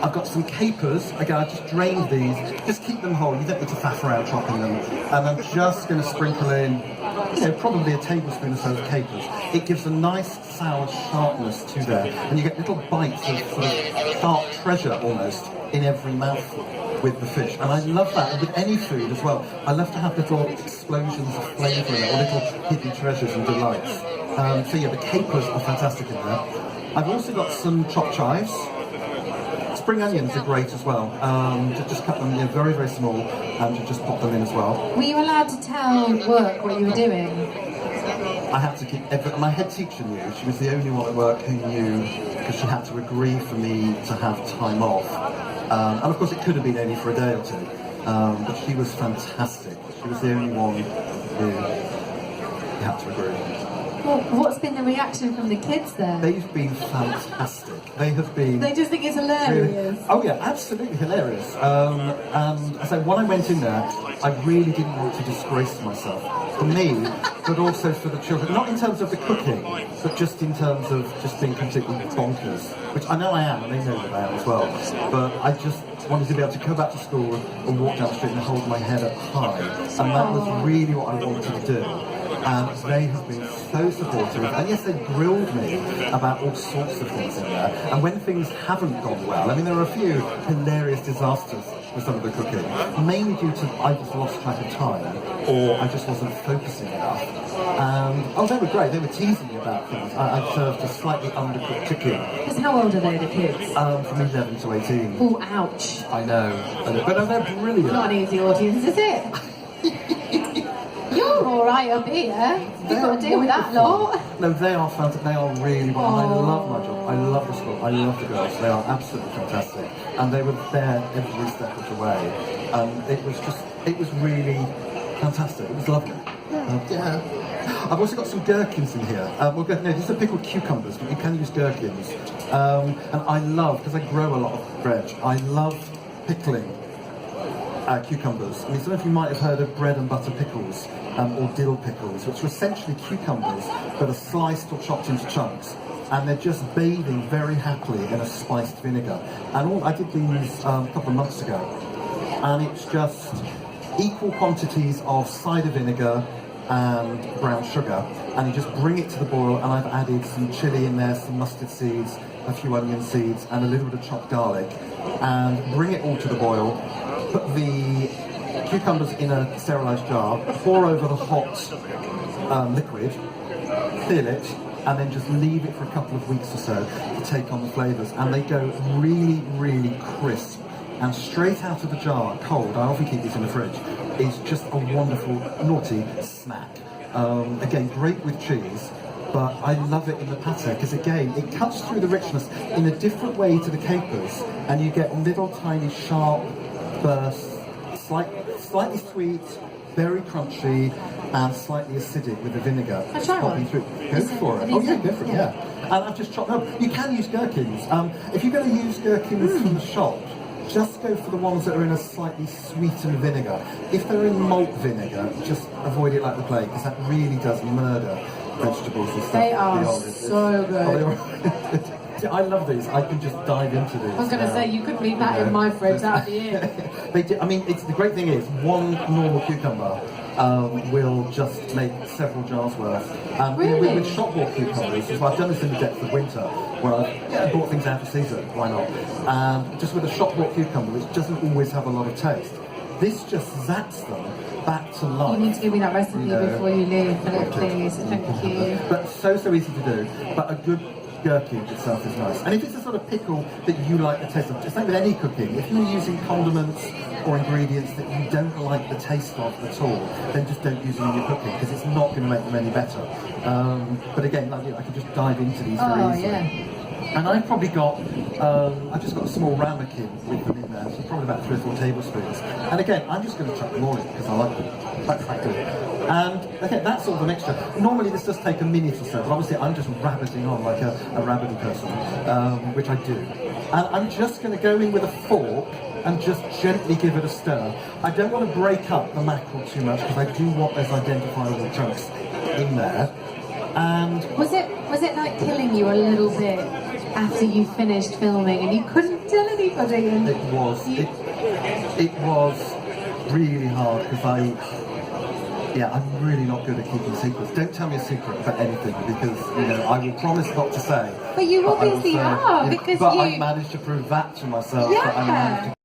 I've got some capers. Again, I just drained these. Just keep them whole. You don't need to faff around chopping them. And I'm just going to sprinkle in, probably a tablespoon or so of capers. It gives a nice sour sharpness to there, and you get little bites of sort of sharp treasure almost in every mouthful with the fish. And I love that, and with any food as well. I love to have little explosions of flavour in it, or little hidden treasures and delights. So yeah, the capers are fantastic in there. I've also got some chopped chives. Spring onions are great as well. To just cut them very, very small and to just pop them in as well. Were you allowed to tell work what you were doing? I had to keep my head teacher knew. She was the only one at work who knew, because she had to agree for me to have time off. And of course it could have been only for a day or two. But she was fantastic. She was the only one who had to agree. Well, what's been the reaction from the kids there? They've been fantastic. They have been... They just think it's hilarious. Really, oh yeah, absolutely hilarious. And so when I went in there, I really didn't want to disgrace myself. For me, but also for the children. Not in terms of the cooking, but just in terms of just being completely bonkers. Which I know I am, and they know that I am as well. But I just wanted to be able to go back to school and walk down the street and hold my head up high. And that was really what I wanted to do. And they have been so supportive, and yes, they grilled me about all sorts of things in there. And when things haven't gone well, I mean, there are a few hilarious disasters with some of the cooking, mainly due to I just lost track of time, or I just wasn't focusing enough. And they were great. They were teasing me about things. I served a slightly undercooked chicken. Because how old are they, the kids? From 11 to 18. Oh, ouch. I know. But no, they're brilliant. Not an easy audience, is it? You're all right up here. You've got to deal with that lot. No, they are fantastic. They are really well. I love my job. I love the school. I love the girls. They are absolutely fantastic. And they were there every step of the way. It was really fantastic. It was lovely. Yeah. I've also got some gherkins in here. These are pickled cucumbers, but you can use gherkins. And I love, because I grow a lot of veg, I love pickling cucumbers. I mean, some of you might have heard of bread and butter pickles, or dill pickles, which are essentially cucumbers that are sliced or chopped into chunks, and they're just bathing very happily in a spiced vinegar. And I did these a couple of months ago, and it's just equal quantities of cider vinegar and brown sugar, and you just bring it to the boil, and I've added some chilli in there, some mustard seeds, a few onion seeds, and a little bit of chopped garlic, and bring it all to the boil. Put the cucumbers in a sterilised jar, pour over the hot liquid, fill it, and then just leave it for a couple of weeks or so to take on the flavours. And they go really, really crisp. And straight out of the jar, cold, I often keep these in the fridge, is just a wonderful, naughty snack. Again, great with cheese. But I love it in the pate, because again, it cuts through the richness in a different way to the capers, and you get little tiny sharp bursts, slightly sweet, very crunchy, and slightly acidic with the vinegar. I'll try one. Through. Go for it. Oh yeah, go for it, yeah. And I've just chopped up. You can use gherkins. If you're going to use gherkins from the shop, just go for the ones that are in a slightly sweetened vinegar. If they're in malt vinegar, just avoid it like the plague, because that really does murder vegetables and stuff. They are so good. I love these. I can just dive into these. I was going to say, you could leave that in my fridge, that'd be it. I mean, the great thing is, one normal cucumber will just make several jars worth. Really? With shop bought cucumbers, as well, I've done this in the depth of winter, where I've bought things out of season, why not? Just with a shop bought cucumber, which doesn't always have a lot of taste, this just zaps them back to life. You need to give me that recipe before you leave, Philip, please. Thank you. But so easy to do. But a good gherkin itself is nice. And if it's a sort of pickle that you like the taste of, just like with any cooking, if you're using condiments or ingredients that you don't like the taste of at all, then just don't use them in your cooking, because it's not going to make them any better. But again, I can just dive into these very easily. Yeah. And I've probably got, I've just got a small ramekin with them in there, so probably about 3 or 4 tablespoons. And again, I'm just going to chuck them all in, because I like them, quite frankly. And okay, that's sort of a mixture. Normally this does take a minute or so, but obviously I'm just rabbiting on like a rabbity person, which I do. And I'm just going to go in with a fork and just gently give it a stir. I don't want to break up the mackerel too much, because I do want those identifiable chunks in there. And was it like killing you a little bit after you finished filming and you couldn't tell anybody? pudding. And It was. It was really hard because I'm really not good at keeping secrets. Don't tell me a secret about anything because I will promise not to say. But you I will obviously say- are yeah, because but you. I managed to prove that to myself. That I managed to